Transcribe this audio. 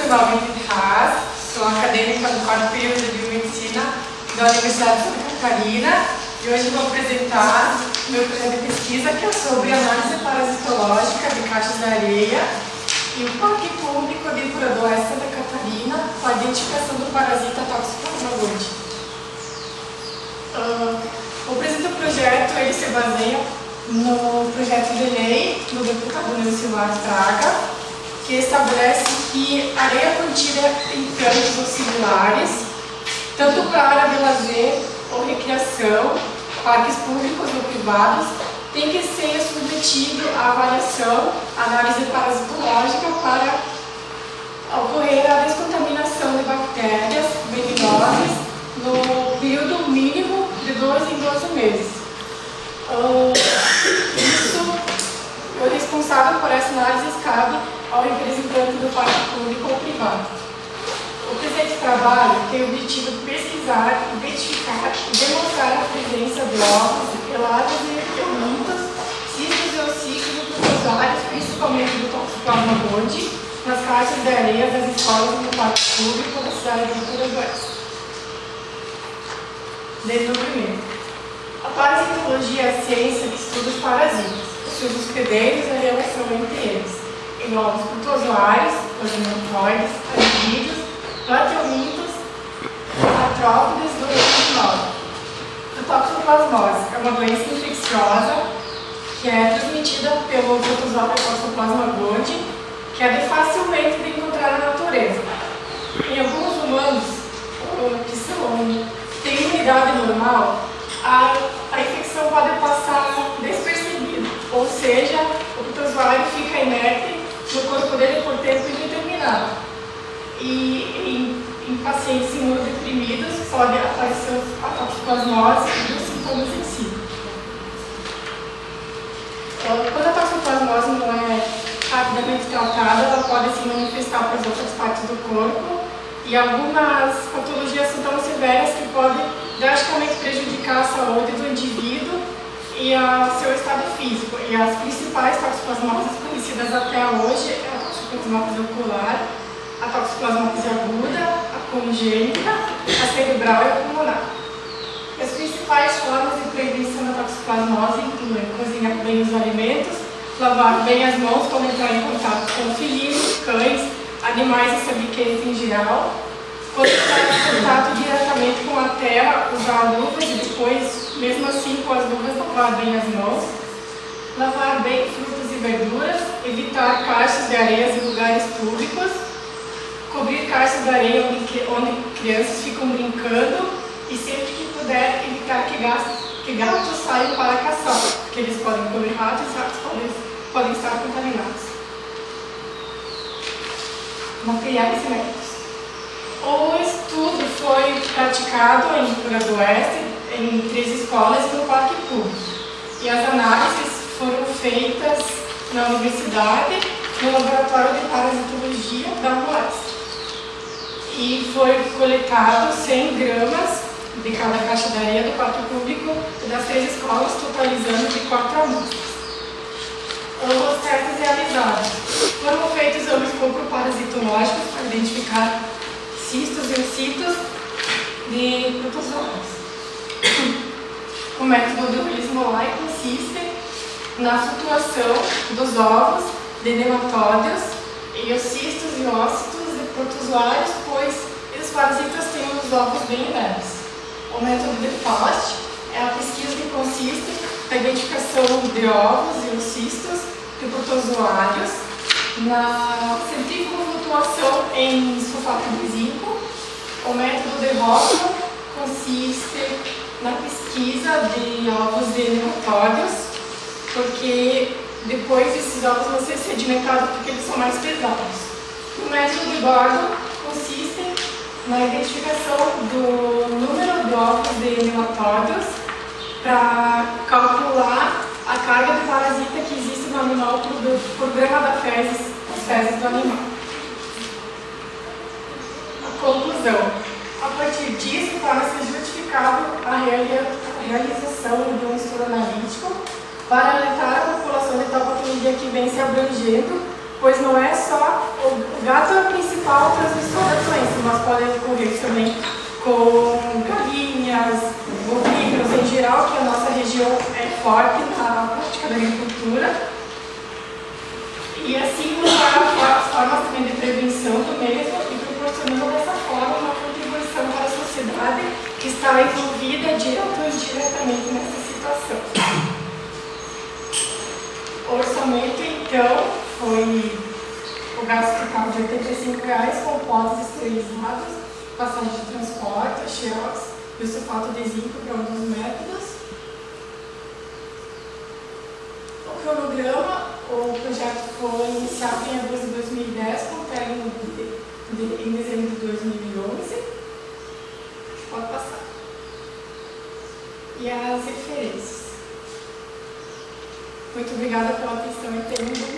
meu nome é Haas, sou acadêmica do quarto período de biomedicina da Universidade de Santa Catarina e hoje vou apresentar meu projeto de pesquisa que é sobre análise parasitológica de caixas de areia e o Parque Público de Cura do Oeste de Santa Catarina com a identificação do parasita Toxoplasma gondii. O presente projeto ele se baseia no projeto de lei do deputado Neucimar Fraga, que estabelece que a areia contida em campos ou similares, tanto para área de lazer ou recreação, parques públicos ou privados, tem que ser submetido à avaliação, análise parasitológica para ocorrer a descontaminação de bactérias venenosas no período mínimo de 2 em 12 meses. O responsável por essa análise cabe ao representante do parque público ou privado. O presente trabalho tem o objetivo de pesquisar, identificar e demonstrar a presença de ovos, peladas e eumintos, cistos e ossículos de protozoários, principalmente do Toxoplasma gondii, nas caixas de areia das escolas do parque público da cidade de Cura do Oeste. Desde o primeiro. A parasitologia é a ciência que estuda os parasitas, os seus hospedeiros e a relação entre eles. Envolve os protozoários, os hematoides, anfíbios, plateumintos, artrópodes do reino animal. A toxoplasmose é uma doença infecciosa que é transmitida pelo protozoário Toxoplasma gondii, que é facilmente de encontrar na natureza. Em alguns humanos que têm imunidade normal, a infecção pode passar despercebida, ou seja, o protozoário fica inerte no corpo dele por tempo indeterminado. E em pacientes imunodeprimidos pode aparecer a toxoplasmose e os sintomas em si. Quando a toxoplasmose não é rapidamente tratada, ela pode se manifestar para as outras partes do corpo e algumas patologias são tão severas que podem drasticamente prejudicar a saúde do indivíduo e seu estado físico. E as principais toxoplasmoses conhecidas até hoje é a toxoplasmose ocular, a toxoplasmose aguda, a congênita, a cerebral e a pulmonar. E as principais formas de prevenção da toxoplasmose incluem cozinhar bem os alimentos, lavar bem as mãos quando entrar em contato com felinos, cães, animais e sabiqueiros em geral, quando entrar em contato diretamente com a terra, usar luvas e depois, mesmo assim com as luvas, lavar bem as mãos, lavar bem frutas e verduras, evitar caixas de areias em lugares públicos, cobrir caixas de areia onde crianças ficam brincando e sempre que puder evitar que gatos saiam para caçar, porque eles podem comer ratos e ratos podem estar contaminados. Materiais e métodos. O estudo foi praticado em Cura do Oeste, em 3 escolas e no parque público. E as análises foram feitas na universidade, no laboratório de parasitologia da UEST. E foi coletado 100 gramas de cada caixa de areia do parque público das 3 escolas, totalizando de 4 amostras. Os testes realizados. Foram feitos exames parasitológicos para identificar cistos e ossitos de protozoários. O método do Willis-Molay consiste na flutuação dos ovos de nematódeos e os cistos e ócitos de protozoários, pois os parasitas têm os ovos bem leves. O método de FAST é a pesquisa que consiste na identificação de ovos e os cistos de protozoários, na centrífugo-flutuação em sulfato de zinco. O método de Hoffman consiste na pesquisa de ovos de nematódeos, porque depois esses ovos vão ser sedimentados porque eles são mais pesados. O método de Gordon consiste na identificação do número de ovos de nematódeos para calcular a carga de parasita que existe no animal por grama das fezes do animal. A conclusão. A partir disso, torna-se justificável a realização de um estudo analítico para alertar a população de tal patologia que vem se abrangendo pois não é só o gato é o principal transmissor da doença, mas podem ocorrer também com galinhas, bovinos em geral, que a nossa região é forte na prática da agricultura. E assim as formas também de prevenção do mesmo e proporcionando dessa forma uma contribuição para a sociedade que está envolvida direta ou indiretamente nessa situação. O orçamento, então, foi o gasto total de R$ 85,00 com potes esterilizados, passagem de transporte, xerox e o sulfato de zinco para um dos métodos. O cronograma, o projeto foi iniciado em agosto de 2010 com término em dezembro de 2011. Pode passar. E as referências. Muito obrigada pela atenção e tenham um bom dia.